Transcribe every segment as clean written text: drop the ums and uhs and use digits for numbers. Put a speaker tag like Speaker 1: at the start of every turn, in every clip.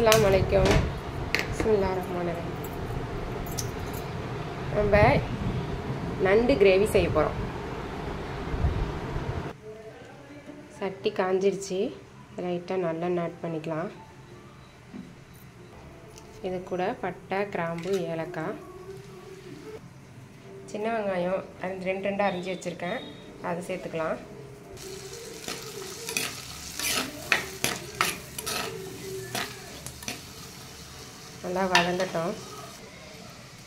Speaker 1: अस्सलाम वालेकुम बिस्मिल्लाहिर्रहमानिर्रहीम நம்ம நண்டு கிரேவி செய்ய போறோம். சட்டி காஞ்சிருச்சு. லைட்டா நல்லெண்ணெய் ஆட் பண்ணிக்கலாம். இது கூட பட்டை, கிராம்பு, ஏலக்காய், சின்ன வெங்காயம் ரெண்டு ரெண்டா அரிஞ்சு வச்சிருக்கேன். அதை சேர்த்துக்கலாம். நல்லா வதங்கட்டும்.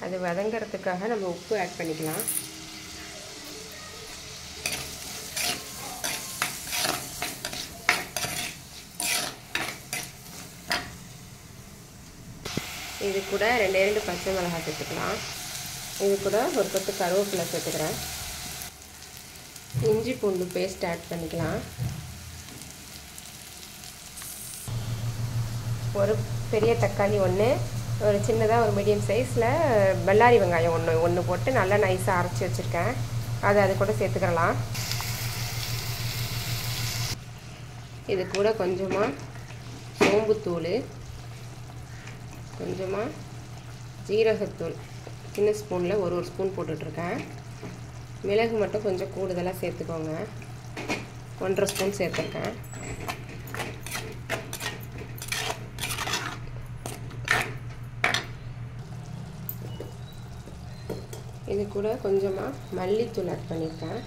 Speaker 1: அது வதங்கிறதுக்காக நம்ம உப்பு ஆட் பண்ணிக்கலாம். இது கூட ரெண்டு பச்சை மிளகாய் சேர்த்துக்கலாம். இது கூட ஒரு கொத்து கருவேப்பிலை சேர்த்துக்கிறேன். இஞ்சி பூண்டு பேஸ்ட் ஆட் பண்ணிக்கலாம். ஒரு பெரிய தக்காளி ஒன்று, ஒரு சின்னதாக ஒரு மீடியம் சைஸில் பல்லாரி வெங்காயம் ஒன்று போட்டு நல்லா நைஸாக அரைச்சி வச்சுருக்கேன். அது கூட சேர்த்துக்கலாம். இது கூட கொஞ்சமாக சோம்புத்தூள், கொஞ்சமாக ஜீரகத்தூள் சின்ன ஸ்பூனில் ஒரு ஸ்பூன் போட்டுட்ருக்கேன். மிளகு மட்டும் கொஞ்சம் கூடுதலாக சேர்த்துக்கோங்க. 1.5 ஸ்பூன் சேர்த்துருக்கேன். இது கூட கொஞ்சமாக மல்லித்தூள் ஆட் பண்ணியிருக்கேன்.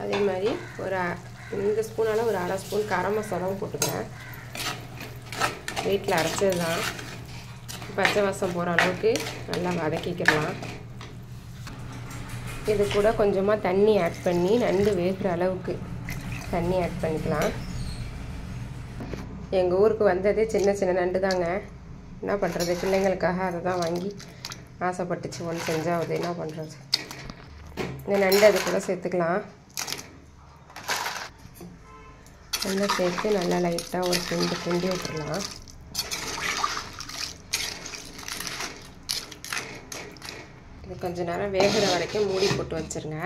Speaker 1: அதே மாதிரி இந்த ஸ்பூனால் ஒரு 1/2 ஸ்பூன் கரம் மசாலாவும் போட்டுக்கிறேன். வீட்டில் அரைச்சது தான். பச்சை வாசம் போகிற அளவுக்கு நல்லா வதக்கிக்கலாம். இது கூட கொஞ்சமாக தண்ணி ஆட் பண்ணி நண்டு வேகிற அளவுக்கு தண்ணி ஆட் பண்ணிக்கலாம். எங்கள் ஊருக்கு வந்ததே சின்ன நண்டு தாங்க. என்ன பண்ணுறது, பிள்ளைங்களுக்காக அதை தான் வாங்கி ஆசைப்பட்டுச்சு. ஒன்று செஞ்சாவது என்ன பண்ணுறது. இந்த நண்டு அது கூட சேர்த்துக்கலாம். நல்லா சேர்த்து நல்லா லைட்டாக ஒரு கிண்டி விட்டுடலாம். இது கொஞ்சம் நேரம் வேகிற வரைக்கும் மூடி போட்டு வச்சுருங்க.